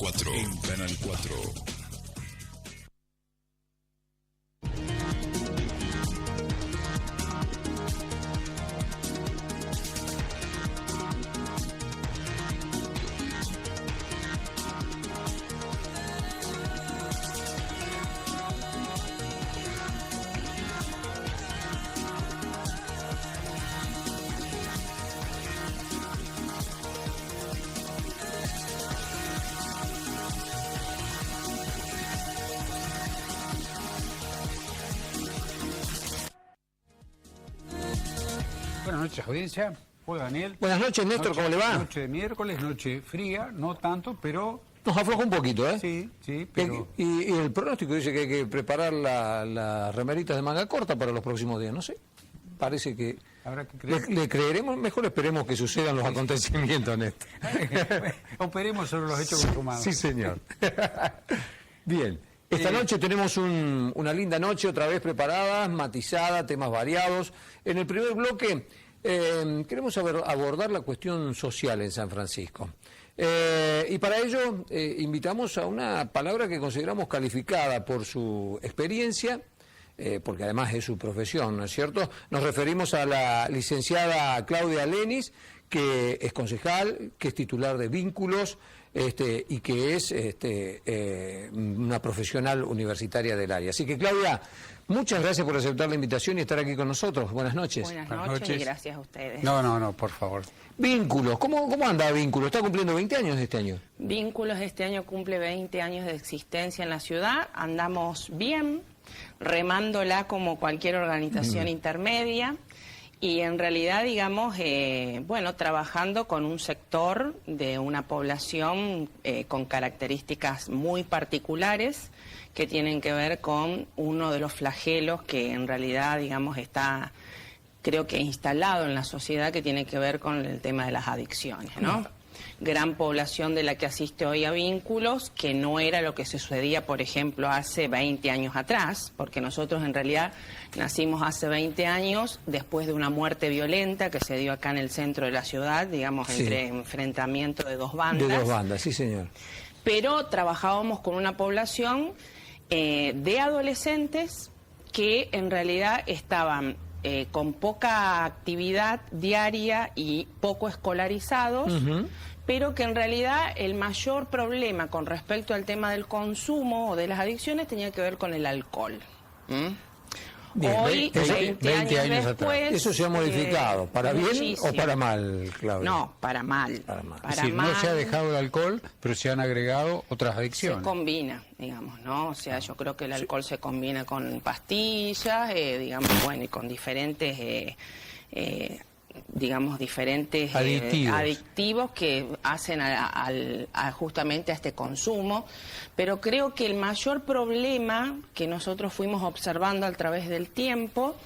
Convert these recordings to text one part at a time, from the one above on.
4. En Canal 4. Buenas noches, audiencia. Hola, Daniel. Buenas noches, Néstor, ¿cómo le va? Noche de miércoles, noche fría, no tanto, pero... Nos afloja un poquito, ¿eh? Sí, pero... Y el pronóstico dice que hay que preparar las remeritas de manga corta para los próximos días, no sé. Parece que... Habrá que creer. Le creeremos, mejor esperemos que sucedan los acontecimientos, Néstor. Operemos sobre los hechos consumados. Sí, señor. Bien. Esta noche tenemos una linda noche, otra vez preparada, matizada, temas variados. En el primer bloque queremos abordar la cuestión social en San Francisco. Y para ello invitamos a una palabra que consideramos calificada por su experiencia, porque además es su profesión, ¿no es cierto? Nos referimos a la licenciada Claudia Lenis, que es concejal, que es titular de Vínculos, y que es una profesional universitaria del área. Así que, Claudia, muchas gracias por aceptar la invitación y estar aquí con nosotros. Buenas noches. Buenas noches y gracias a ustedes. No, por favor. Vínculos, ¿cómo anda Vínculos? ¿Está cumpliendo 20 años este año? Vínculos este año cumple 20 años de existencia en la ciudad. Andamos bien, remándola como cualquier organización intermedia. Y en realidad, digamos, trabajando con un sector de una población con características muy particulares que tienen que ver con uno de los flagelos que en realidad, digamos, está, creo que instalado en la sociedad, que tiene que ver con el tema de las adicciones, ¿no? Gran población de la que asiste hoy a Vínculos, que no era lo que se sucedía, por ejemplo, hace 20 años atrás, porque nosotros en realidad nacimos hace 20 años después de una muerte violenta que se dio acá en el centro de la ciudad, digamos, entre enfrentamiento de dos bandas. De dos bandas, sí, señor. Pero trabajábamos con una población de adolescentes que en realidad estaban con poca actividad diaria y poco escolarizados, pero que en realidad el mayor problema con respecto al tema del consumo o de las adicciones tenía que ver con el alcohol. Bien, hoy, 20 años después... Eso se ha modificado, ¿para bien muchísimo. o para mal, Claudia? No, para mal. Es decir, no se ha dejado el alcohol, pero se han agregado otras adicciones. Se combina, digamos, ¿no? O sea, yo creo que el alcohol se combina con pastillas, digamos, bueno, y con diferentes... diferentes adictivos que hacen justamente a este consumo, pero creo que el mayor problema que nosotros fuimos observando a través del tiempo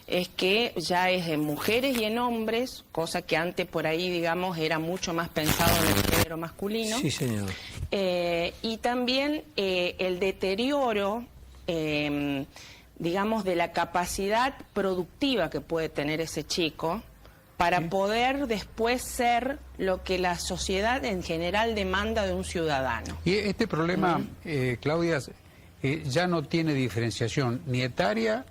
es que ya es en mujeres y en hombres, cosa que antes por ahí, digamos, era mucho más pensado en el género masculino. Sí, señor. Y también el deterioro, digamos, de la capacidad productiva que puede tener ese chico para poder después ser lo que la sociedad en general demanda de un ciudadano. Y este problema, Claudia, ya no tiene diferenciación ni etaria,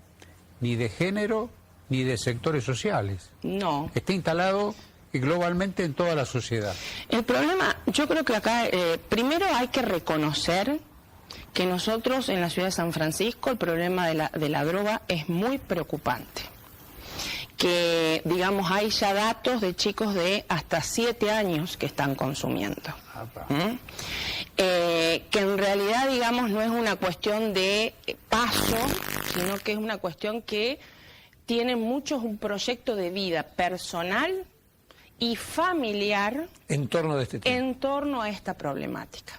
ni de género, ni de sectores sociales. No. Está instalado globalmente en toda la sociedad. El problema, yo creo que acá, primero hay que reconocer que nosotros en la ciudad de San Francisco el problema de la droga es muy preocupante. Que, digamos, hay ya datos de chicos de hasta 7 años que están consumiendo. Que en realidad, digamos, no es una cuestión de paso, sino que es una cuestión que tienen muchos un proyecto de vida personal y familiar en torno de este tema. En torno a esta problemática.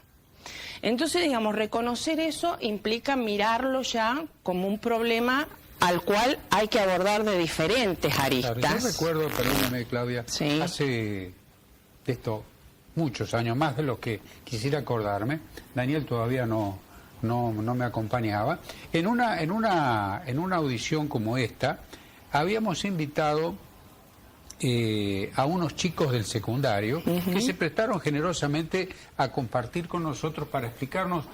Entonces, digamos, reconocer eso implica mirarlo ya como un problema al cual hay que abordar de diferentes aristas. Claro, yo recuerdo, perdóname, Claudia, hace esto muchos años, más de lo que quisiera acordarme, Daniel todavía no me acompañaba, en una audición como esta, habíamos invitado a unos chicos del secundario que se prestaron generosamente a compartir con nosotros para explicarnos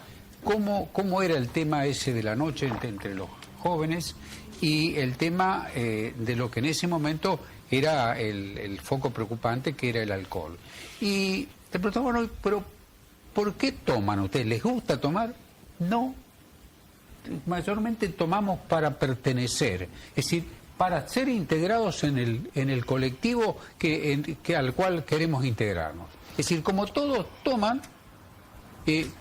cómo era el tema ese de la noche entre los jóvenes y el tema de lo que en ese momento era el foco preocupante, que era el alcohol. Y te pregunto, bueno, pero ¿por qué toman ustedes? ¿Les gusta tomar? No. Mayormente tomamos para pertenecer, es decir, para ser integrados en el colectivo al cual queremos integrarnos. Es decir, como todos toman,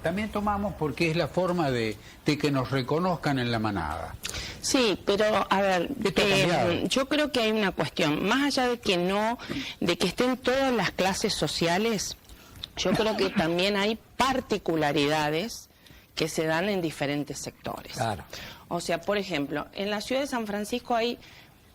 también tomamos porque es la forma de que nos reconozcan en la manada. Sí, pero a ver, yo creo que hay una cuestión, más allá de que estén todas las clases sociales, yo creo que también hay particularidades que se dan en diferentes sectores. Claro. O sea, por ejemplo, en la ciudad de San Francisco hay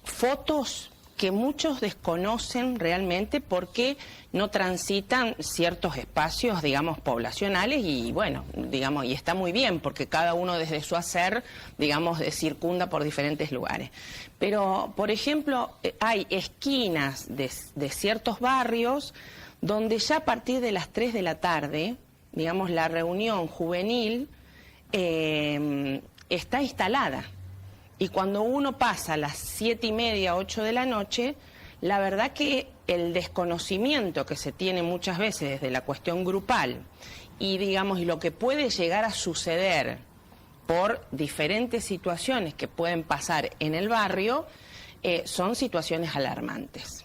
fotos que muchos desconocen realmente porque no transitan ciertos espacios, digamos, poblacionales y, bueno, digamos, y está muy bien porque cada uno desde su hacer, digamos, circunda por diferentes lugares. Pero, por ejemplo, hay esquinas de ciertos barrios donde ya a partir de las 3 de la tarde, digamos, la reunión juvenil está instalada. Y cuando uno pasa a las 7:30, 8 de la noche, la verdad que el desconocimiento que se tiene muchas veces desde la cuestión grupal y, digamos, y lo que puede llegar a suceder por diferentes situaciones que pueden pasar en el barrio, son situaciones alarmantes.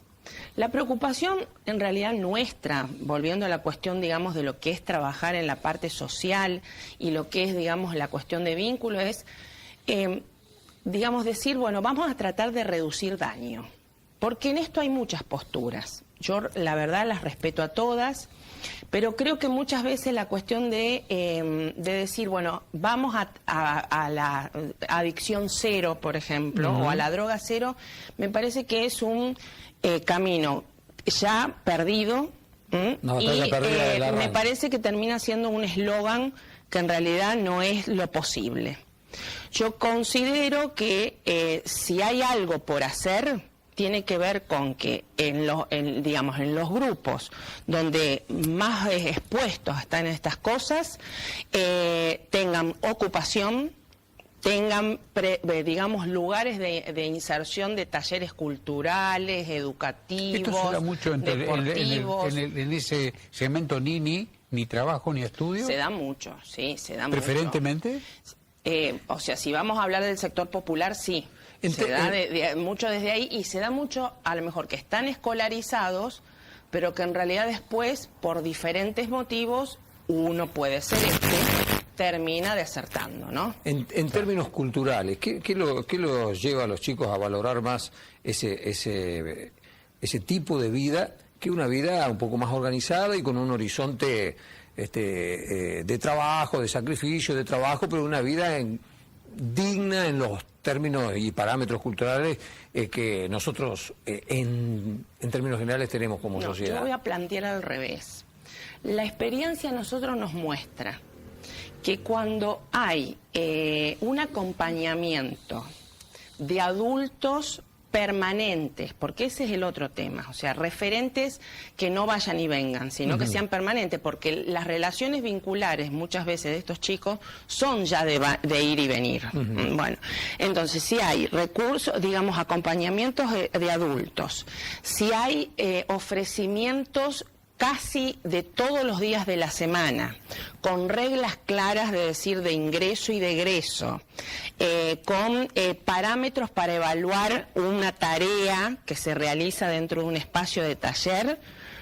La preocupación en realidad nuestra, volviendo a la cuestión, digamos, de lo que es trabajar en la parte social y lo que es, digamos, la cuestión de vínculo es, digamos, decir, bueno, vamos a tratar de reducir daño, porque en esto hay muchas posturas. Yo, la verdad, las respeto a todas, pero creo que muchas veces la cuestión de decir, bueno, vamos a la adicción cero, por ejemplo, o a la droga cero, me parece que es un camino ya perdido, me parece que termina siendo un eslogan que en realidad no es lo posible. Yo considero que si hay algo por hacer, tiene que ver con que digamos, en los grupos donde más expuestos están estas cosas, tengan ocupación, tengan, digamos, lugares de inserción de talleres culturales, educativos, esto se da mucho deportivos. En ese segmento ni trabajo ni estudio. Se da mucho, sí, se da ¿Preferentemente? Mucho. O sea, si vamos a hablar del sector popular, sí. Se da mucho desde ahí y se da mucho, a lo mejor, que están escolarizados, pero que en realidad después, por diferentes motivos, uno puede ser termina desertando, ¿no? En términos culturales, ¿qué los lleva a los chicos a valorar más ese tipo de vida que una vida un poco más organizada y con un horizonte de trabajo, de sacrificio, de trabajo, pero una vida digna en los términos y parámetros culturales que nosotros en términos generales tenemos como sociedad? Yo voy a plantear al revés. La experiencia a nosotros nos muestra que cuando hay un acompañamiento de adultos permanentes, porque ese es el otro tema, o sea, referentes que no vayan y vengan, sino que sean permanentes, porque las relaciones vinculares muchas veces de estos chicos son ya de ir y venir. Bueno, entonces si hay recursos, digamos, acompañamientos de adultos, si hay ofrecimientos casi de todos los días de la semana, con reglas claras de decir de ingreso y de egreso, con parámetros para evaluar una tarea que se realiza dentro de un espacio de taller,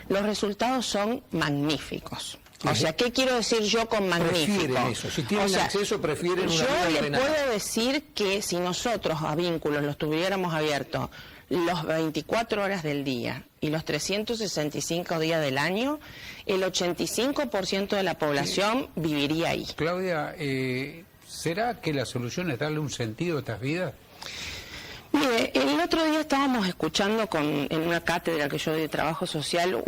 los resultados son magníficos. O sea, ¿qué quiero decir yo con magnífico? Prefieren eso, si tienen acceso prefieren una vida ordenada. Yo le puedo decir que si nosotros a vínculos los tuviéramos abiertos los 24 horas del día y los 365 días del año, el 85% de la población viviría ahí. Claudia, ¿será que la solución es darle un sentido a estas vidas? Mire, el otro día estábamos escuchando en una cátedra que yo doy de trabajo social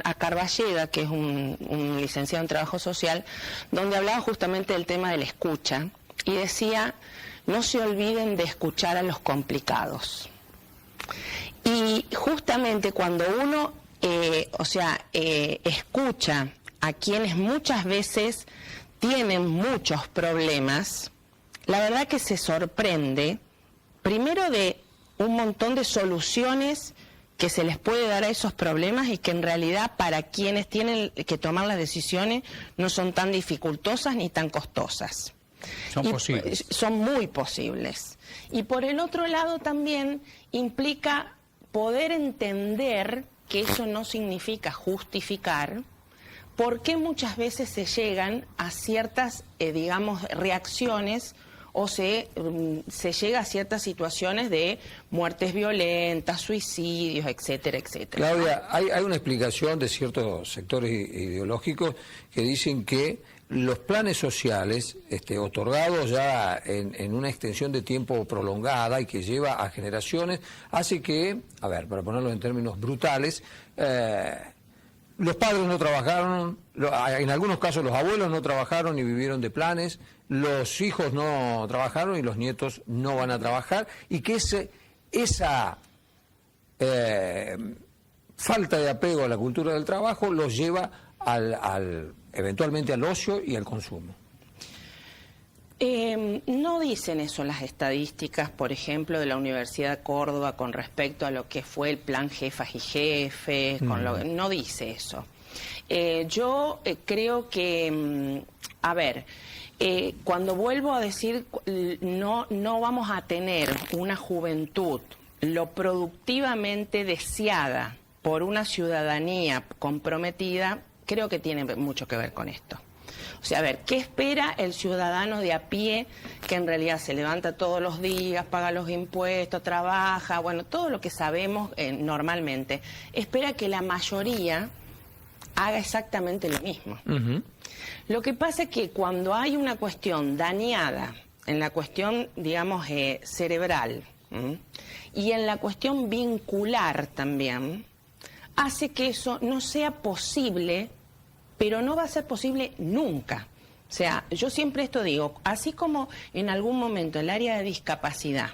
a Carballeda, que es un licenciado en trabajo social, donde hablaba justamente del tema de la escucha y decía: no se olviden de escuchar a los complicados. Y justamente cuando uno, escucha a quienes muchas veces tienen muchos problemas, la verdad que se sorprende, primero de un montón de soluciones que se les puede dar a esos problemas y que en realidad para quienes tienen que tomar las decisiones no son tan dificultosas ni tan costosas. Son posibles. Son muy posibles. Y por el otro lado también implica poder entender que eso no significa justificar por qué muchas veces se llegan a ciertas, reacciones o se llega a ciertas situaciones de muertes violentas, suicidios, etcétera, etcétera. Claudia, hay una explicación de ciertos sectores ideológicos que dicen que los planes sociales otorgados ya en una extensión de tiempo prolongada y que lleva a generaciones, hace que, a ver, para ponerlo en términos brutales, los padres no trabajaron, en algunos casos los abuelos no trabajaron y vivieron de planes, los hijos no trabajaron y los nietos no van a trabajar, y que esa falta de apego a la cultura del trabajo los lleva eventualmente al ocio y al consumo. No dicen eso las estadísticas, por ejemplo, de la Universidad de Córdoba con respecto a lo que fue el plan Jefas y Jefes, no dice eso. Yo creo que, cuando vuelvo a decir no vamos a tener una juventud lo productivamente deseada por una ciudadanía comprometida, creo que tiene mucho que ver con esto. O sea, a ver, ¿qué espera el ciudadano de a pie que en realidad se levanta todos los días, paga los impuestos, trabaja, bueno, todo lo que sabemos normalmente? Espera que la mayoría haga exactamente lo mismo. Lo que pasa es que cuando hay una cuestión dañada, en la cuestión, cerebral, y en la cuestión vincular también, hace que eso no sea posible, pero no va a ser posible nunca. O sea, yo siempre esto digo, así como en algún momento el área de discapacidad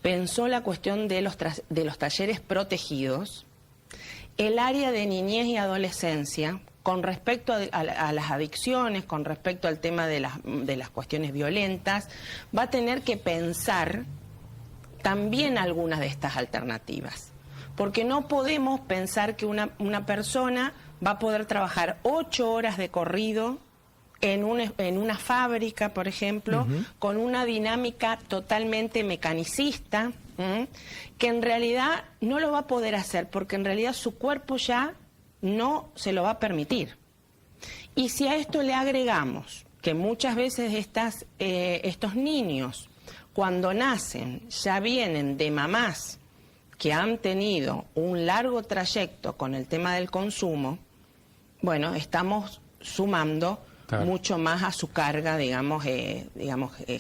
pensó la cuestión de los talleres protegidos, el área de niñez y adolescencia, con respecto a las adicciones, con respecto al tema de las cuestiones violentas, va a tener que pensar también algunas de estas alternativas. Porque no podemos pensar que una persona va a poder trabajar 8 horas de corrido en una fábrica, por ejemplo, con una dinámica totalmente mecanicista, que en realidad no lo va a poder hacer, porque en realidad su cuerpo ya no se lo va a permitir. Y si a esto le agregamos que muchas veces estos niños, cuando nacen, ya vienen de mamás que han tenido un largo trayecto con el tema del consumo, bueno, estamos sumando mucho más a su carga,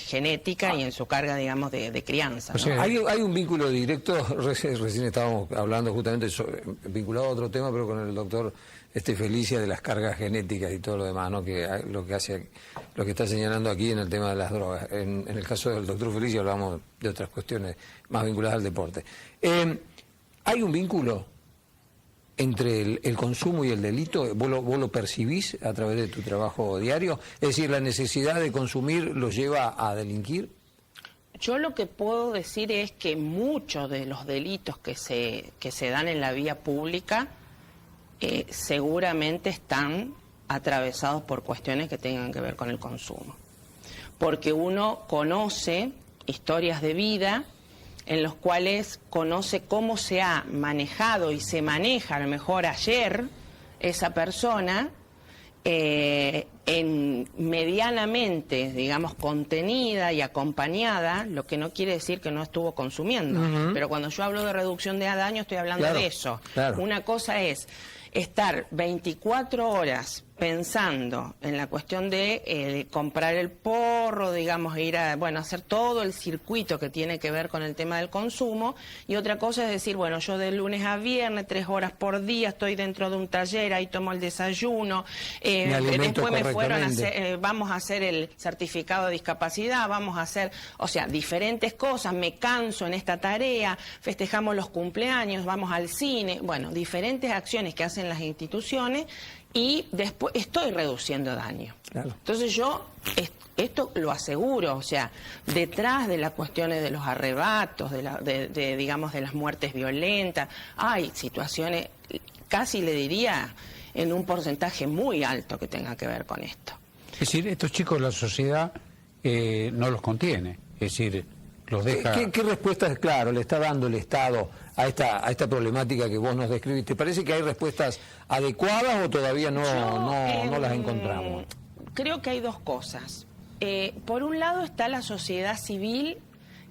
genética y en su carga, de crianza, ¿no? O sea, hay un vínculo directo, recién estábamos hablando justamente vinculado a otro tema, pero con el doctor Felicia, de las cargas genéticas y todo lo demás, ¿no? Que lo que está señalando aquí en el tema de las drogas. En el caso del doctor Felicia hablamos de otras cuestiones más vinculadas al deporte. ¿Hay un vínculo entre el consumo y el delito? ¿Vos lo percibís a través de tu trabajo diario? Es decir, ¿la necesidad de consumir los lleva a delinquir? Yo lo que puedo decir es que muchos de los delitos que se dan en la vía pública seguramente están atravesados por cuestiones que tengan que ver con el consumo. Porque uno conoce historias de vida en los cuales conoce cómo se ha manejado y se maneja, a lo mejor ayer, esa persona, medianamente, contenida y acompañada, lo que no quiere decir que no estuvo consumiendo. Pero cuando yo hablo de reducción de daño, estoy hablando de eso. Una cosa es estar 24 horas pensando en la cuestión de comprar el porro, digamos, ir a, bueno, hacer todo el circuito que tiene que ver con el tema del consumo, y otra cosa es decir, bueno, yo de lunes a viernes, 3 horas por día, estoy dentro de un taller, ahí tomo el desayuno, después me fueron a hacer, vamos a hacer el certificado de discapacidad, vamos a hacer, o sea, diferentes cosas, me canso en esta tarea, festejamos los cumpleaños, vamos al cine, bueno, diferentes acciones que hacen las instituciones, y después estoy reduciendo daño. Claro. Entonces yo esto lo aseguro, o sea, detrás de las cuestiones de los arrebatos, digamos, de las muertes violentas, hay situaciones, casi le diría, en un porcentaje muy alto que tenga que ver con esto. Es decir, estos chicos la sociedad no los contiene, es decir, los deja... ¿Qué respuestas, claro, le está dando el Estado a esta problemática que vos nos describiste? ¿Parece que hay respuestas adecuadas o todavía no las encontramos? Creo que hay dos cosas. Por un lado está la sociedad civil,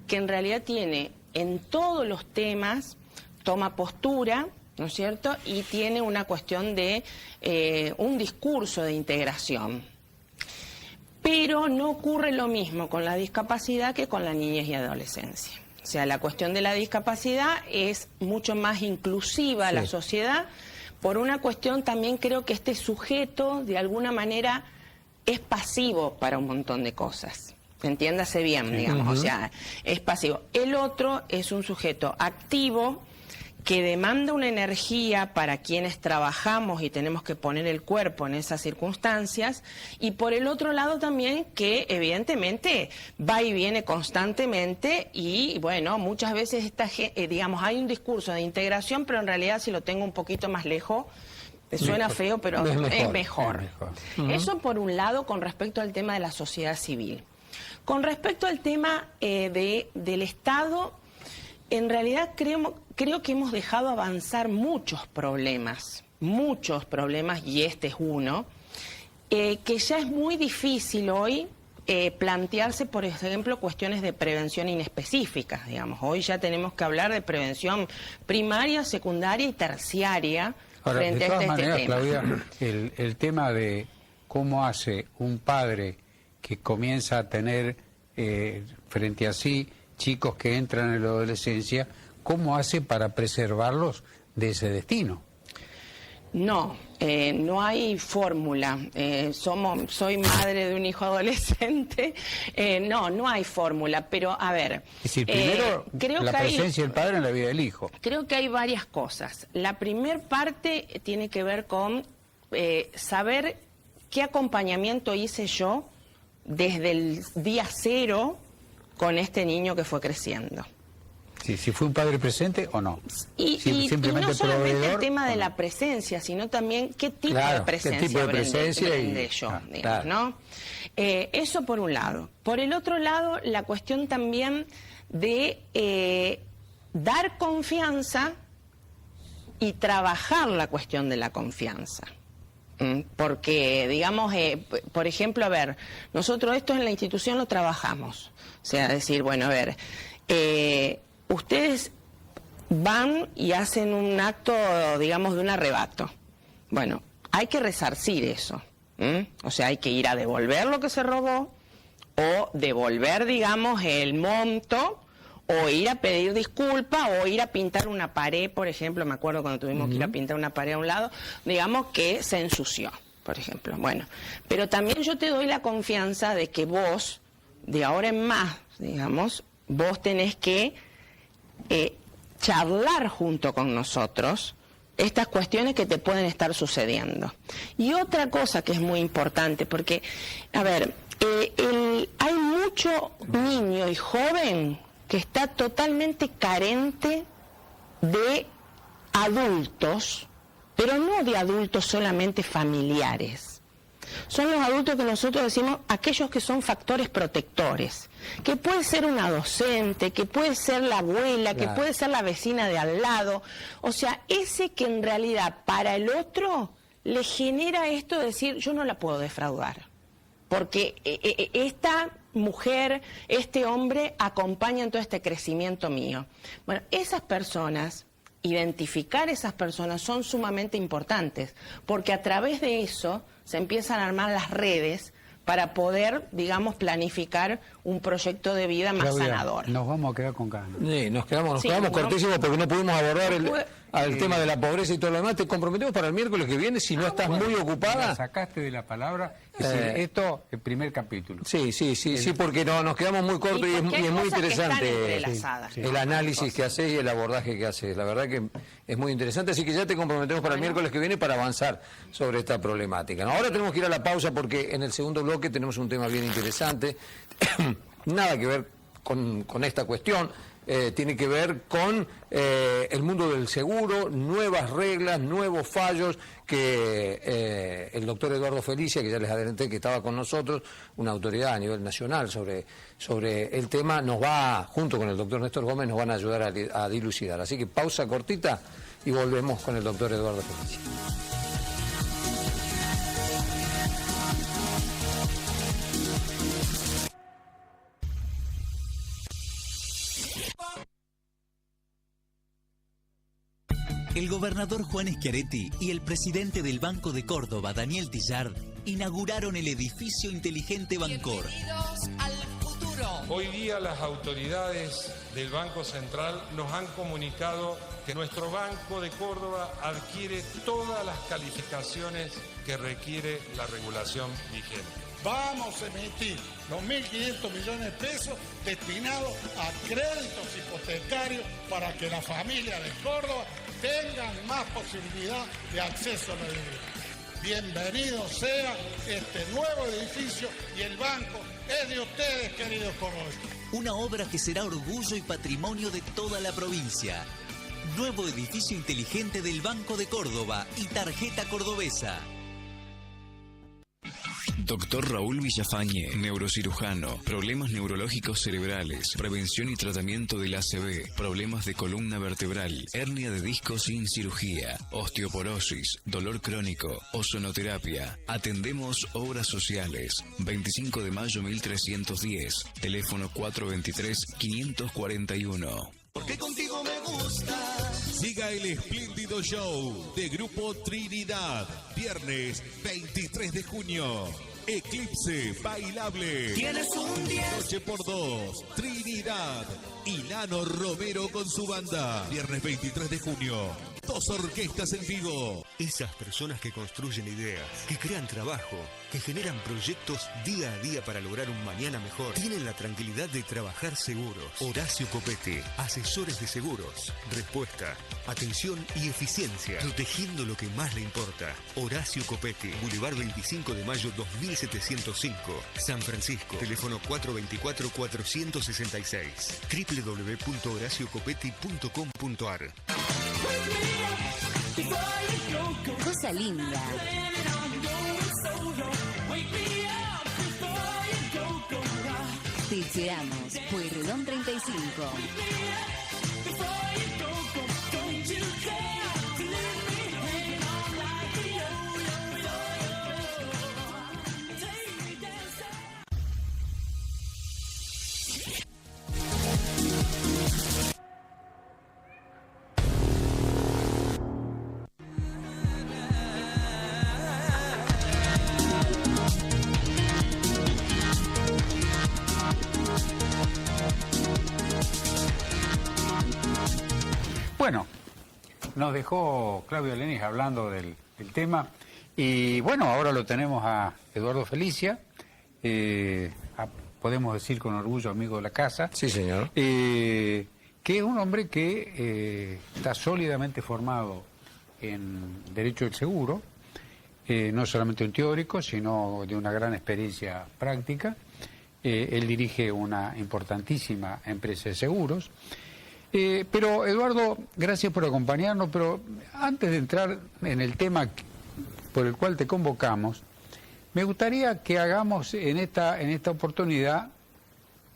que en realidad tiene en todos los temas, toma postura, ¿no es cierto? Y tiene una cuestión de un discurso de integración. Pero no ocurre lo mismo con la discapacidad que con la niñez y adolescencia. O sea, la cuestión de la discapacidad es mucho más inclusiva a la sociedad. Por una cuestión también creo que este sujeto, de alguna manera, es pasivo para un montón de cosas. Entiéndase bien, digamos, o sea, es pasivo. El otro es un sujeto activo, que demanda una energía para quienes trabajamos y tenemos que poner el cuerpo en esas circunstancias, y por el otro lado también que evidentemente va y viene constantemente, y bueno, muchas veces digamos, hay un discurso de integración, pero en realidad si lo tengo un poquito más lejos, suena feo, pero es mejor. Eso por un lado con respecto al tema de la sociedad civil. Con respecto al tema del Estado, en realidad creo que hemos dejado avanzar muchos problemas, y este es uno, que ya es muy difícil hoy plantearse, por ejemplo, cuestiones de prevención inespecíficas, digamos. Hoy ya tenemos que hablar de prevención primaria, secundaria y terciaria. Ahora, frente de todas a maneras, este tema. Claudia, el tema de cómo hace un padre que comienza a tener frente a sí chicos que entran en la adolescencia, ¿cómo hace para preservarlos de ese destino? No hay fórmula. Soy madre de un hijo adolescente. No hay fórmula. Pero, a ver... Es decir, primero, creo la que presencia del padre en la vida del hijo. Creo que hay varias cosas. La primer parte tiene que ver con saber qué acompañamiento hice yo desde el día cero con este niño que fue creciendo. Sí, si fue un padre presente o no. Y no solamente el tema de la presencia, sino también qué tipo de presencia brindé yo, digamos, ¿no? Eso por un lado. Por el otro lado, la cuestión también de dar confianza y trabajar la cuestión de la confianza. Porque, digamos, por ejemplo, a ver, nosotros esto en la institución lo trabajamos. O sea, decir, bueno, a ver, ustedes van y hacen un acto, digamos, de un arrebato. Bueno, hay que resarcir eso. O sea, hay que ir a devolver lo que se robó, o devolver, digamos, el monto, o ir a pedir disculpas, o ir a pintar una pared, por ejemplo. Me acuerdo cuando tuvimos que ir a pintar una pared a un lado, digamos que se ensució, por ejemplo. Bueno, pero también yo te doy la confianza de que vos, de ahora en más, digamos, vos tenés que charlar junto con nosotros estas cuestiones que te pueden estar sucediendo. Y otra cosa que es muy importante, porque, a ver, hay mucho niño y joven que está totalmente carente de adultos, pero no de adultos solamente familiares. Son los adultos que nosotros decimos aquellos que son factores protectores, que puede ser una docente, que puede ser la abuela, que puede ser la vecina de al lado, o sea, ese que en realidad para el otro le genera esto de decir, yo no la puedo defraudar, porque esta mujer, este hombre acompañan todo este crecimiento mío. Bueno, esas personas identificar esas personas son sumamente importantes, porque a través de eso se empiezan a armar las redes para poder, digamos, planificar un proyecto de vida más Claudia, sanador. nos vamos a quedar con ganas. Sí, nos quedamos Sí, cortísimos porque no pudimos abordar el tema de la pobreza y todo lo demás. Te comprometemos para el miércoles que viene, si no estás muy La ocupada. sacaste de la palabra. Es decir, esto, el primer capítulo. Sí, porque nos quedamos muy cortos y es porque hay muy cosas que están interesante entrelazadas. el análisis que haces y el abordaje que haces. La verdad que es muy interesante, así que ya te comprometemos para el miércoles que viene para avanzar sobre esta problemática. ¿No? Ahora tenemos que ir a la pausa porque en el segundo bloque tenemos un tema bien interesante. Nada que ver con esta cuestión. Tiene que ver con el mundo del seguro, nuevas reglas, nuevos fallos que el doctor Eduardo Felicia, que ya les adelanté que estaba con nosotros, una autoridad a nivel nacional sobre el tema, nos va, junto con el doctor Néstor Gómez, nos van a ayudar a dilucidar. Así que pausa cortita y volvemos con el doctor Eduardo Felicia. El gobernador Juan Schiaretti y el presidente del Banco de Córdoba, Daniel Tillard, inauguraron el edificio inteligente Bancor. Bienvenidos al futuro. Hoy día las autoridades del Banco Central nos han comunicado que nuestro Banco de Córdoba adquiere todas las calificaciones que requiere la regulación vigente. Vamos a emitir los 1.500 millones de pesos destinados a créditos hipotecarios para que las familias de Córdoba tengan más posibilidad de acceso a la vivienda. Bienvenido sea este nuevo edificio y el banco es de ustedes, queridos cordobeses. Una obra que será orgullo y patrimonio de toda la provincia. Nuevo edificio inteligente del Banco de Córdoba y tarjeta cordobesa. Doctor Raúl Villafañe, neurocirujano, problemas neurológicos cerebrales, prevención y tratamiento del ACV, problemas de columna vertebral, hernia de disco sin cirugía, osteoporosis, dolor crónico, ozonoterapia. Atendemos obras sociales. 25 de mayo 1310, teléfono 423-541. Porque contigo me gusta. Siga el espléndido show de Grupo Trinidad, viernes 23 de junio. Eclipse bailable. Tienes un 10. Noche por 2. Trinidad. Y Nano Romero con su banda. Viernes 23 de junio. 2 orquestas en vivo. Esas personas que construyen ideas, que crean trabajo, que generan proyectos día a día para lograr un mañana mejor, tienen la tranquilidad de trabajar seguros. Horacio Copete, asesores de seguros. Respuesta, atención y eficiencia, protegiendo lo que más le importa. Horacio Copete, Boulevard 25 de Mayo 2705, San Francisco, teléfono 424-466, www.horaciocopete.com.ar. Cosa linda. Te esperamos, Pueyrredón 35. Bueno, nos dejó Claudio Lenis hablando del tema y bueno, ahora lo tenemos a Eduardo Felicia, podemos decir con orgullo amigo de la casa. Sí, señor. Que es un hombre que está sólidamente formado en Derecho del Seguro, no solamente un teórico, sino de una gran experiencia práctica. Él dirige una importantísima empresa de seguros. Pero Eduardo, gracias por acompañarnos, pero antes de entrar en el tema por el cual te convocamos, me gustaría que hagamos en esta oportunidad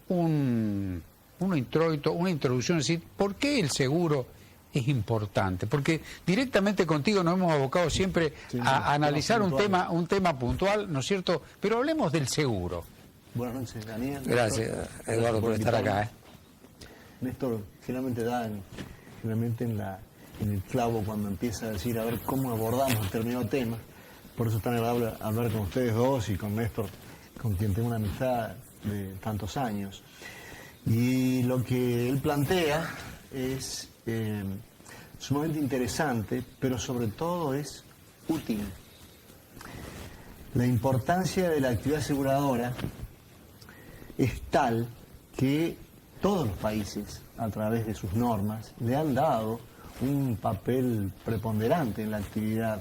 un introito, una introducción, es decir, ¿por qué el seguro es importante? Porque directamente contigo nos hemos abocado siempre a analizar un tema puntual, ¿no es cierto? Pero hablemos del seguro. Buenas noches, Daniel. Gracias, Eduardo, por estar acá. Néstor, finalmente en en el clavo cuando empieza a decir a ver cómo abordamos determinado tema. Por eso es tan agradable hablar con ustedes dos y con Néstor, con quien tengo una amistad de tantos años. Y lo que él plantea es sumamente interesante, pero sobre todo es útil. La importancia de la actividad aseguradora es tal que todos los países, a través de sus normas, le han dado un papel preponderante en la actividad.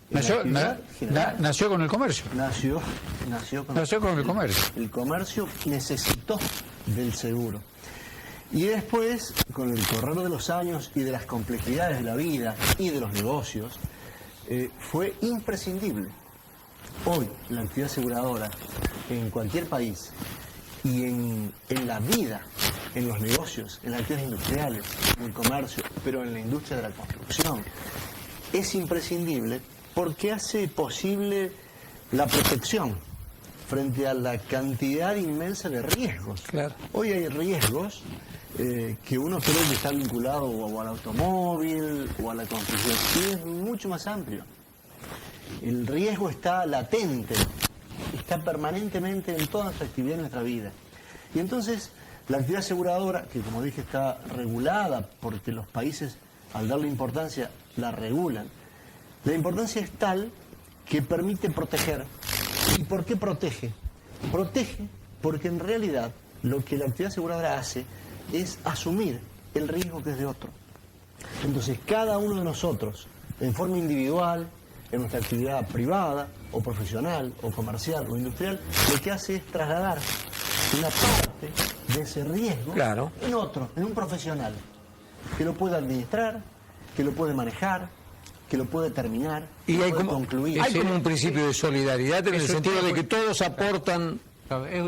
Nació con el comercio. Nació con el comercio. El comercio necesitó del seguro. Y después, con el correr de los años y de las complejidades de la vida y de los negocios, fue imprescindible. Hoy, la actividad aseguradora en cualquier país y en la vida, en los negocios, en las actividades industriales, en el comercio, pero en la industria de la construcción, es imprescindible porque hace posible la protección frente a la cantidad inmensa de riesgos. Claro. Hoy hay riesgos que uno cree que está vinculado o al automóvil o a la construcción, y es mucho más amplio. El riesgo está latente, está permanentemente en toda nuestra actividad, en nuestra vida. Y entonces, la actividad aseguradora, que como dije está regulada porque los países, al darle importancia, la regulan, la importancia es tal que permite proteger. ¿Y por qué protege? Protege porque en realidad lo que la actividad aseguradora hace es asumir el riesgo que es de otro. Entonces, cada uno de nosotros, en forma individual, en nuestra actividad privada, o profesional, o comercial, o industrial, lo que hace es trasladar una parte de ese riesgo en otro, en un profesional, que lo puede administrar, que lo puede manejar, que lo puede terminar, y que hay puede como, concluir. hay como un principio de solidaridad en el sentido de que todos aportan.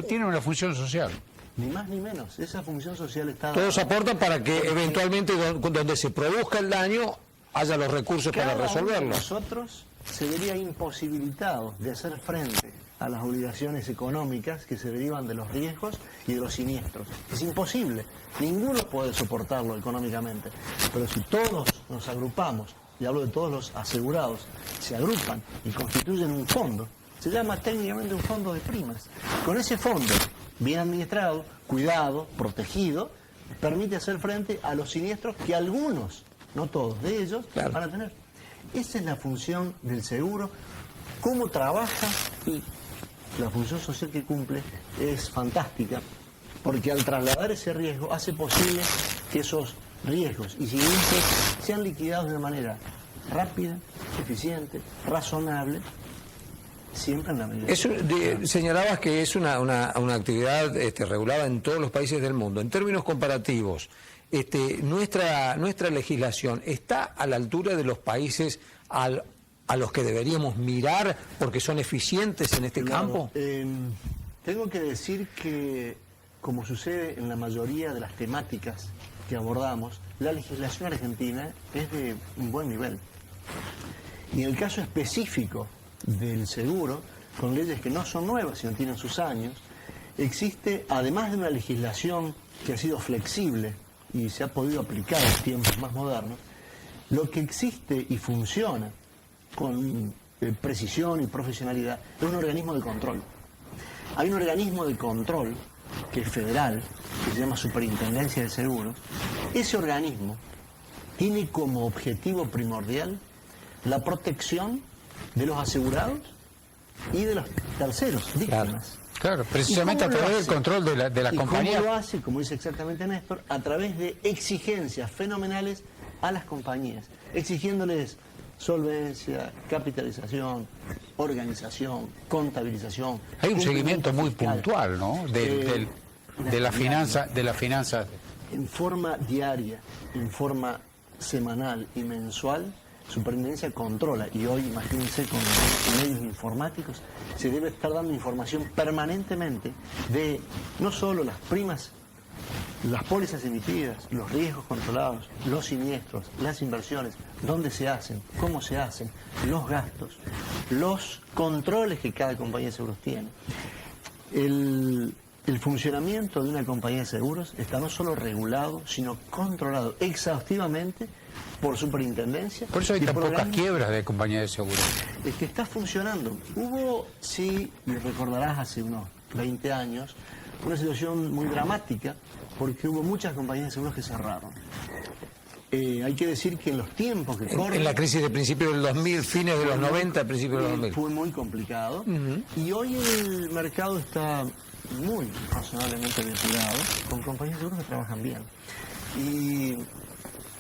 Tiene una función social. Ni más ni menos, esa función social está... Todos aportan para que eventualmente donde se produzca el daño haya los recursos para resolverlo. Nosotros se vería imposibilitado de hacer frente a las obligaciones económicas que se derivan de los riesgos y de los siniestros. Es imposible, ninguno puede soportarlo económicamente. Pero si todos nos agrupamos, y hablo de todos los asegurados, se agrupan y constituyen un fondo, se llama técnicamente un fondo de primas. Con ese fondo, bien administrado, cuidado, protegido, permite hacer frente a los siniestros que algunos, no todos de ellos, van a tener. Esa es la función del seguro, cómo trabaja, y la función social que cumple es fantástica, porque al trasladar ese riesgo hace posible que esos riesgos y siniestros sean liquidados de una manera rápida, eficiente, razonable, siempre en la medida. Señalabas que es una actividad regulada en todos los países del mundo. En términos comparativos, nuestra legislación está a la altura de los países a los que deberíamos mirar porque son eficientes en este campo. Tengo que decir que, como sucede en la mayoría de las temáticas que abordamos, la legislación argentina es de un buen nivel. Y en el caso específico del seguro, con leyes que no son nuevas, sino tienen sus años, existe, además de una legislación que ha sido flexible y se ha podido aplicar en tiempos más modernos, lo que existe y funciona con precisión y profesionalidad es un organismo de control. Hay un organismo de control que es federal, que se llama Superintendencia de Seguros. Ese organismo tiene como objetivo primordial la protección de los asegurados y de los terceros, víctimas. Claro, precisamente a través del control de la compañía. ¿Cómo lo hace? Como dice exactamente Néstor, a través de exigencias fenomenales a las compañías, exigiéndoles solvencia, capitalización, organización, contabilización. Hay un seguimiento muy puntual, ¿no? De la finanza, En forma diaria, en forma semanal y mensual, Superintendencia controla, y hoy, imagínense, con medios informáticos, se debe estar dando información permanentemente de no solo las primas, las pólizas emitidas, los riesgos controlados, los siniestros, las inversiones, dónde se hacen, cómo se hacen, los gastos, los controles que cada compañía de seguros tiene. el funcionamiento de una compañía de seguros está no solo regulado, sino controlado exhaustivamente por superintendencia. Por eso hay tan pocas quiebras de compañías de seguros. Es que está funcionando. Hubo, sí, y recordarás hace unos 20 años, una situación muy dramática, porque hubo muchas compañías de seguros que cerraron. Hay que decir que en los tiempos que corren... En la crisis de principios del 2000, fines de los 90, principios del 2000. Fue muy complicado. Y hoy el mercado está muy razonablemente depurado, con compañías de seguros que trabajan bien. Y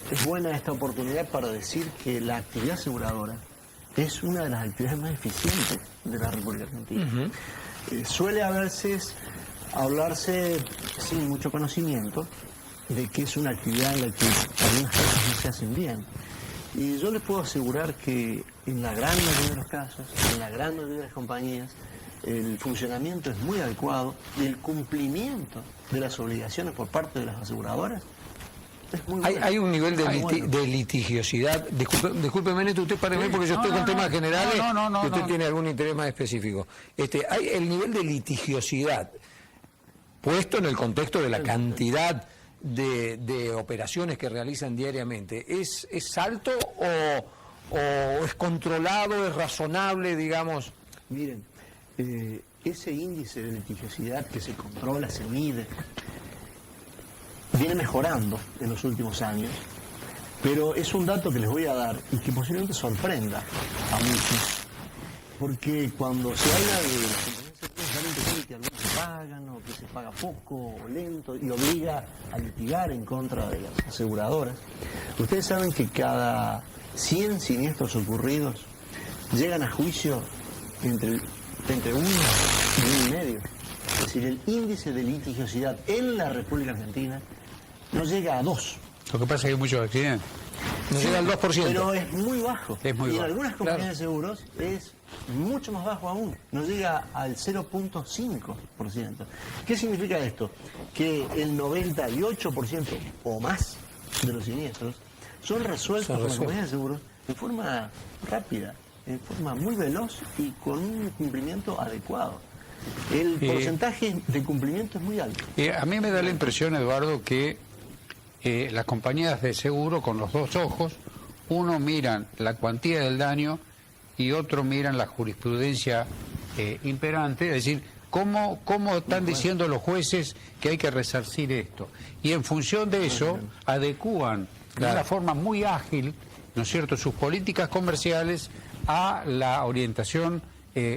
es buena esta oportunidad para decir que la actividad aseguradora es una de las actividades más eficientes de la República Argentina. Suele a veces hablarse sin mucho conocimiento de que es una actividad en la que algunas cosas no se hacen bien. Y yo les puedo asegurar que en la gran mayoría de los casos, en la gran mayoría de las compañías, el funcionamiento es muy adecuado y el cumplimiento de las obligaciones por parte de las aseguradoras es muy bueno. Hay un nivel de litigiosidad. Discúlpeme, Neto, usted páreme porque yo estoy con temas generales y usted tiene algún interés más específico. Hay el nivel de litigiosidad puesto en el contexto de la cantidad de operaciones que realizan diariamente. ¿Es alto o es controlado, es razonable, digamos? Miren, ese índice de litigiosidad que se controla, se mide, viene mejorando en los últimos años, pero es un dato que les voy a dar y que posiblemente sorprenda a muchos, porque cuando se habla de las compañías de seguros, realmente que algunos se pagan o que se paga poco o lento y obliga a litigar en contra de las aseguradoras. Ustedes saben que cada 100 siniestros ocurridos llegan a juicio entre 1 y 1,5. Es decir, el índice de litigiosidad en la República Argentina no llega a 2. Lo que pasa es que hay muchos accidentes. No llega al 2%. Pero es muy bajo. Es muy y bajo. en algunas compañías de seguros es mucho más bajo aún. No llega al 0.5%. ¿Qué significa esto? Que el 98% o más de los siniestros son resueltos por las compañías de seguros de forma rápida, en forma muy veloz y con un cumplimiento adecuado. El porcentaje de cumplimiento es muy alto. A mí me da la impresión, Eduardo, que las compañías de seguro con los dos ojos, uno miran la cuantía del daño y otro miran la jurisprudencia imperante, es decir, cómo están diciendo los jueces que hay que resarcir esto. Y en función de eso, adecúan de una forma muy ágil, ¿no es cierto?, sus políticas comerciales a la orientación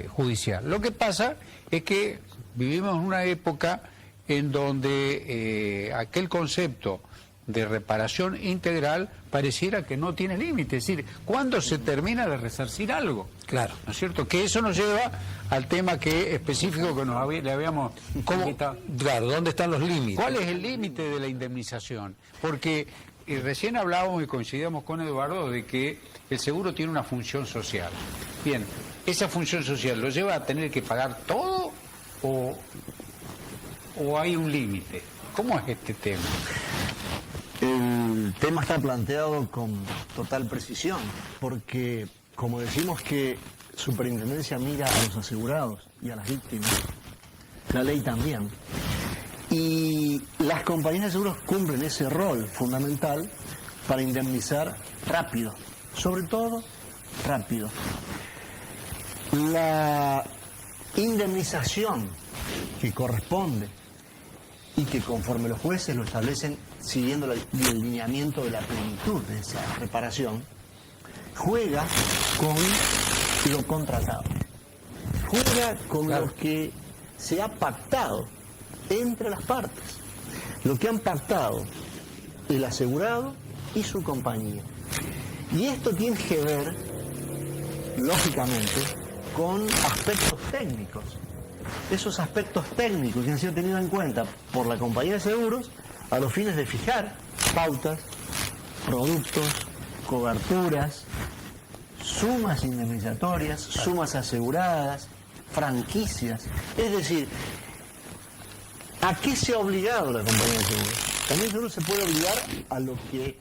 judicial. Lo que pasa es que vivimos en una época en donde aquel concepto de reparación integral pareciera que no tiene límite. Es decir, ¿cuándo se termina de resarcir algo? Claro. ¿No es cierto? Que eso nos lleva al tema específico que le habíamos... Claro, ¿dónde están los límites? ¿Cuál es el límite de la indemnización? Porque recién hablábamos y coincidíamos con Eduardo de que el seguro tiene una función social. Bien, ¿esa función social lo lleva a tener que pagar todo o hay un límite? ¿Cómo es este tema? El tema está planteado con total precisión, porque como decimos que Superintendencia mira a los asegurados y a las víctimas, la ley también. Y las compañías de seguros cumplen ese rol fundamental para indemnizar rápido, sobre todo rápido. La indemnización que corresponde y que conforme los jueces lo establecen siguiendo el lineamiento de la plenitud de esa reparación, juega con lo contratado, juega con lo que se ha pactado entre las partes, lo que han pactado el asegurado y su compañía. Y esto tiene que ver, lógicamente, con aspectos técnicos. Esos aspectos técnicos que han sido tenidos en cuenta por la compañía de seguros a los fines de fijar pautas, productos, coberturas, sumas indemnizatorias, sumas aseguradas, franquicias. Es decir, ¿a qué se ha obligado la compañía de seguros? La compañía de seguros se puede obligar a lo que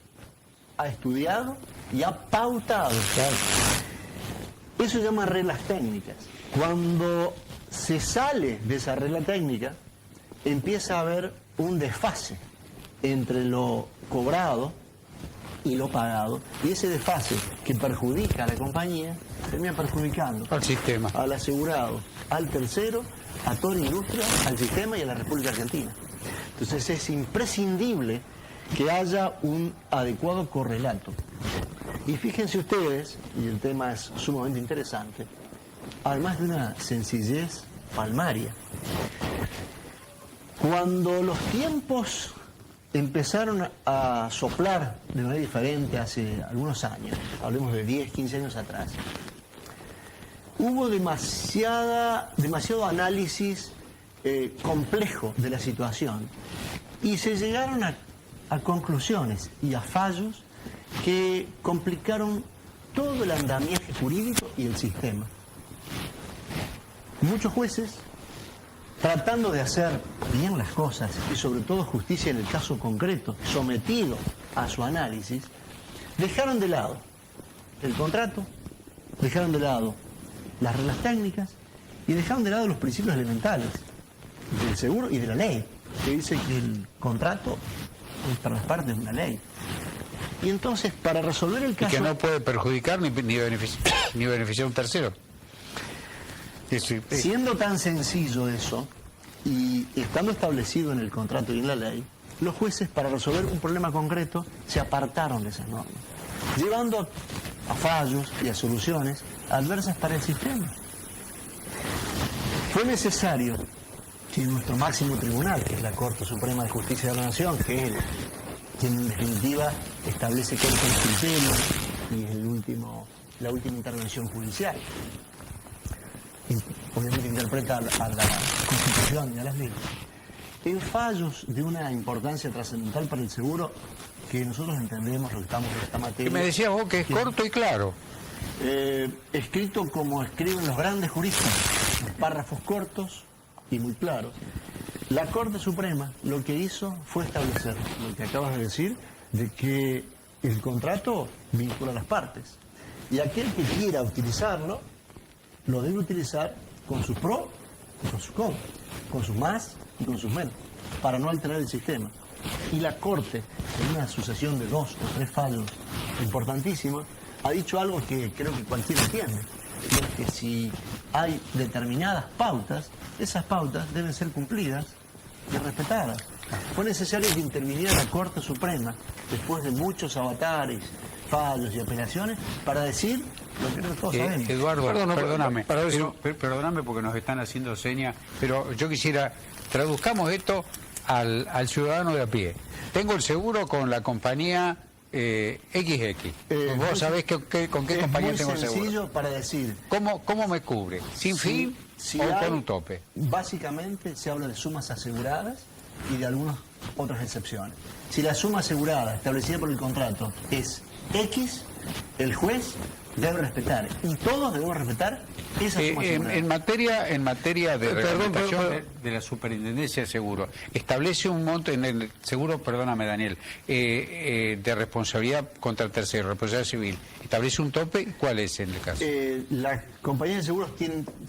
ha estudiado y ha pautado. Eso se llama reglas técnicas. Cuando se sale de esa regla técnica, empieza a haber un desfase entre lo cobrado y lo pagado, y ese desfase que perjudica a la compañía termina perjudicando al sistema, al asegurado, al tercero, a toda la industria, al sistema y a la República Argentina. Entonces es imprescindible que haya un adecuado correlato. Y fíjense ustedes, y el tema es sumamente interesante, además de una sencillez palmaria, cuando los tiempos empezaron a soplar de manera diferente hace algunos años, hablemos de 10, 15 años atrás, hubo demasiado análisis complejo de la situación y se llegaron a conclusiones y a fallos que complicaron todo el andamiaje jurídico y el sistema. Muchos jueces, tratando de hacer bien las cosas y sobre todo justicia en el caso concreto, sometido a su análisis, dejaron de lado el contrato, dejaron de lado las reglas técnicas y dejaron de lado los principios elementales del seguro y de la ley, que dice que el contrato es para las partes de una ley. Y entonces, para resolver el caso... Y que no puede perjudicar ni beneficiar a un tercero. Siendo tan sencillo eso, y estando establecido en el contrato y en la ley, los jueces, para resolver un problema concreto, se apartaron de esas normas, llevando a fallos y a soluciones adversas para el sistema. Fue necesario que nuestro máximo tribunal, que es la Corte Suprema de Justicia de la Nación, que es quien en definitiva establece cuáles son los criterios y es la última intervención judicial, obviamente interpreta a la Constitución y a las leyes, en fallos de una importancia trascendental para el seguro, que nosotros entendemos lo que estamos en esta materia. Que me decías vos que es corto y claro. Escrito como escriben los grandes juristas, en párrafos cortos y muy claros. La Corte Suprema lo que hizo fue establecer lo que acabas de decir, de que el contrato vincula a las partes. Y aquel que quiera utilizarlo, lo debe utilizar con sus pros y con sus contras, con sus más y con sus menos, para no alterar el sistema. Y la Corte, en una sucesión de 2 o 3 fallos importantísimos, ha dicho algo que creo que cualquiera entiende, y es que si hay determinadas pautas, esas pautas deben ser cumplidas y respetadas. Fue necesario que interviniera la Corte Suprema, después de muchos avatares, fallos y apelaciones, para decir lo que todos sabemos. Eduardo, perdóname porque nos están haciendo señas, pero yo quisiera, traduzcamos esto al ciudadano de a pie. Tengo el seguro con la compañía XX. Vos sabés con qué compañía tengo el seguro. Es muy sencillo para decir. ¿Cómo me cubre? ¿Sin fin o con un tope? Básicamente se habla de sumas aseguradas y de algunas otras excepciones. Si la suma asegurada establecida por el contrato es X, el juez debe respetar, y todos debemos respetar esa suma asegurada. En materia de reglamentación de la Superintendencia de Seguros, establece un monto en el seguro, perdóname Daniel, de responsabilidad contra el tercero, responsabilidad civil, establece un tope. ¿Cuál es en el caso? Las compañías de seguros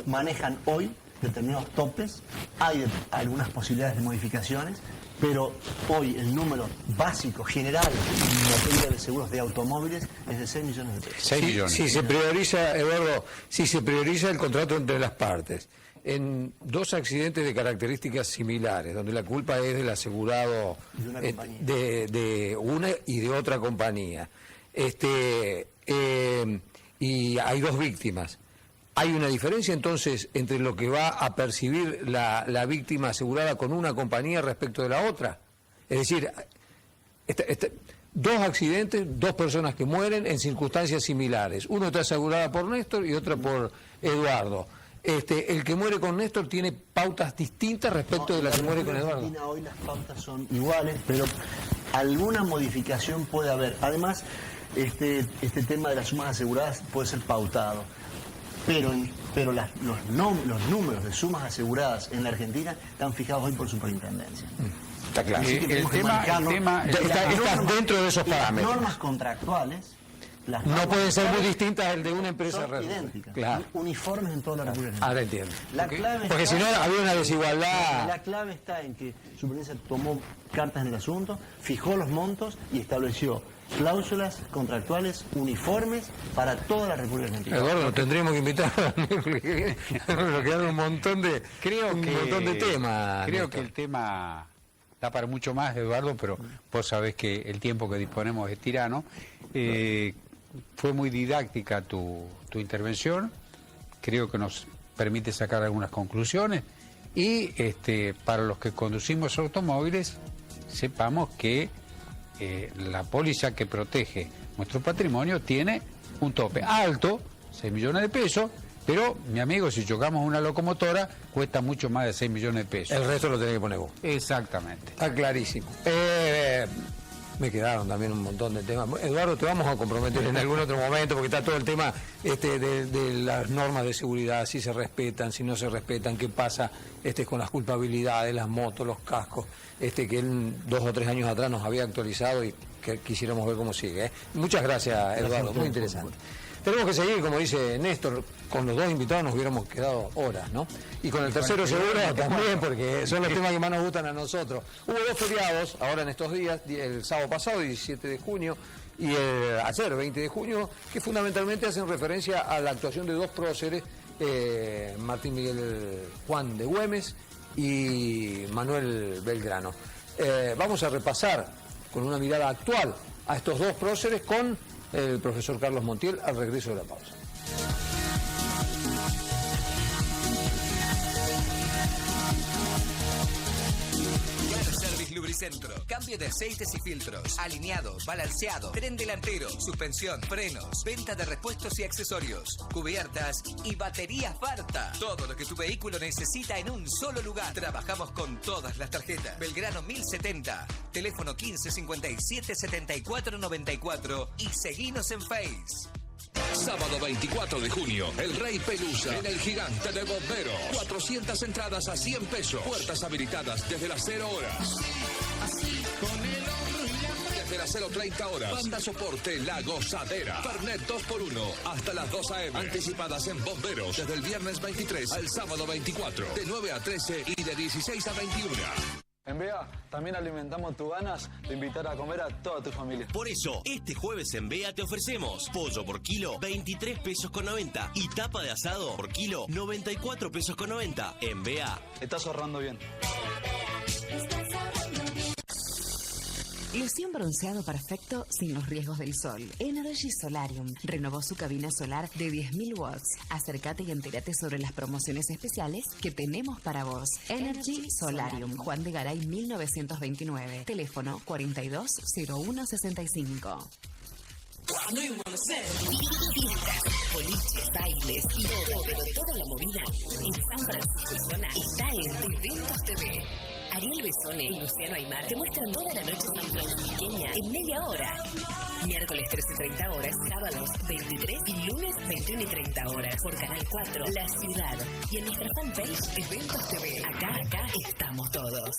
manejan hoy determinados topes, hay algunas posibilidades de modificaciones, pero hoy el número básico general en materia de seguros de automóviles es de 6 millones de pesos. 6 millones. Si se prioriza, Eduardo, si se prioriza el contrato entre las partes, en 2 accidentes de características similares, donde la culpa es del asegurado de una y de otra compañía, y hay 2 víctimas, ¿hay una diferencia entonces entre lo que va a percibir la víctima asegurada con una compañía respecto de la otra? Es decir, 2 accidentes, 2 personas que mueren en circunstancias similares. Uno está asegurada por Néstor y otra por Eduardo. El que muere con Néstor tiene pautas distintas respecto de la que muere con Eduardo. Hoy las pautas son iguales, pero alguna modificación puede haber. Además, este tema de las sumas aseguradas puede ser pautado. Pero los números de sumas aseguradas en la Argentina están fijados hoy por superintendencia. Está claro. Así que el tema está dentro de esos parámetros. Normas contractuales Las No normas pueden ser muy fiscales distintas del de una empresa son real. idénticas, Claro. uniformes en toda la República Ahora Argentina. entiendo. La clave Porque está- si no había una desigualdad. La clave está en que Superintendencia tomó cartas en el asunto, fijó los montos y estableció cláusulas contractuales uniformes para toda la República Argentina. Eduardo, lo tendríamos que invitar. Nos quedaron un montón de temas. Creo Néstor. que el tema da para mucho más, Eduardo, pero vos sabés que el tiempo que disponemos es tirano. Fue muy didáctica tu intervención, creo que nos permite sacar algunas conclusiones y para los que conducimos automóviles sepamos que la póliza que protege nuestro patrimonio tiene un tope alto, 6 millones de pesos, pero, mi amigo, si chocamos una locomotora, cuesta mucho más de 6 millones de pesos. El resto lo tenés que poner vos. Exactamente. Está clarísimo. Me quedaron también un montón de temas. Eduardo, te vamos a comprometer en algún otro momento, porque está todo el tema de las normas de seguridad, si se respetan, si no se respetan, qué pasa con las culpabilidades, las motos, los cascos, que él 2 o 3 años atrás nos había actualizado y que quisiéramos ver cómo sigue. Muchas gracias, Eduardo, muy interesante. Tenemos que seguir, como dice Néstor, con los 2 invitados nos hubiéramos quedado horas, ¿no? Y con el tercero seguro también, porque son los temas que más nos gustan a nosotros. Hubo 2 feriados ahora en estos días, el sábado pasado, 17 de junio, y ayer, 20 de junio, que fundamentalmente hacen referencia a la actuación de 2 próceres, Martín Miguel Juan de Güemes y Manuel Belgrano. Vamos a repasar con una mirada actual a estos 2 próceres con el profesor Carlos Montiel al regreso de la pausa. Service Lubricentro. Cambio de aceites y filtros. Alineado, balanceado, tren delantero, suspensión, frenos, venta de repuestos y accesorios, cubiertas y baterías Barta. Todo lo que tu vehículo necesita en un solo lugar. Trabajamos con todas las tarjetas. Belgrano 1070. Teléfono 15 57 74 94 y seguinos en Face. Sábado 24 de junio, el Rey Pelusa en el Gigante de Bomberos. 400 entradas a 100 pesos. Puertas habilitadas desde las 0 horas. Desde las 0:30 horas. Banda soporte La Gozadera. Fernet 2x1 hasta las 2 a.m. Anticipadas en Bomberos desde el viernes 23 al sábado 24. De 9 a 13 y de 16 a 21. En BEA también alimentamos tus ganas de invitar a comer a toda tu familia. Por eso, este jueves en BEA te ofrecemos pollo por kilo 23 pesos con 90 y tapa de asado por kilo 94 pesos con 90. En BEA. Estás ahorrando bien. Lució un bronceado perfecto sin los riesgos del sol. Energy Solarium renovó su cabina solar de 10.000 watts. Acércate y entérate sobre las promociones especiales que tenemos para vos. Energy Solarium, Juan de Garay 1929. Teléfono 420165. Fiestas, boliches, bailes y todo, pero toda la movida en San Francisco y zona está en Eventos TV. Ariel Besone y Luciano Aymar te muestran toda la noche sanfrancisqueña en media hora. Miércoles 13:30 horas, sábados 23 y lunes 21:30 horas por Canal 4, La Ciudad. Y en nuestra fanpage Eventos TV. Acá estamos todos.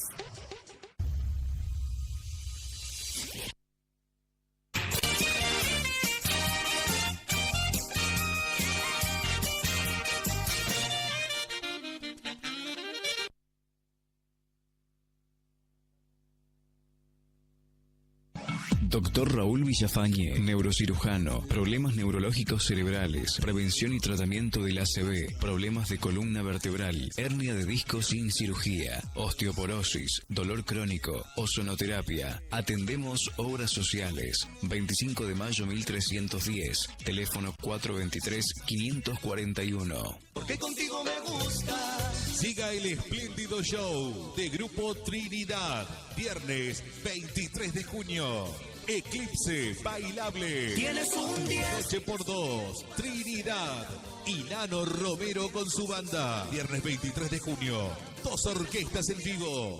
Doctor Raúl Villafañe, neurocirujano, problemas neurológicos cerebrales, prevención y tratamiento del ACV, problemas de columna vertebral, hernia de disco sin cirugía, osteoporosis, dolor crónico, ozonoterapia. Atendemos obras sociales. 25 de mayo 1310, teléfono 423-541. Porque contigo me gusta. Siga el espléndido show de Grupo Trinidad, viernes 23 de junio. Eclipse bailable. Tienes un 10. Noche por 2. Trinidad. Y Nano Romero con su banda. Viernes 23 de junio. 2 orquestas en vivo.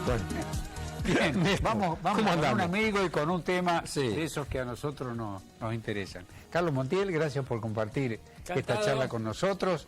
Bueno, Bien, vamos ¿Cómo con andamos? un amigo y con un tema Sí. de esos que a nosotros nos interesan. Carlos Montiel, gracias por compartir esta Encantado. charla con nosotros.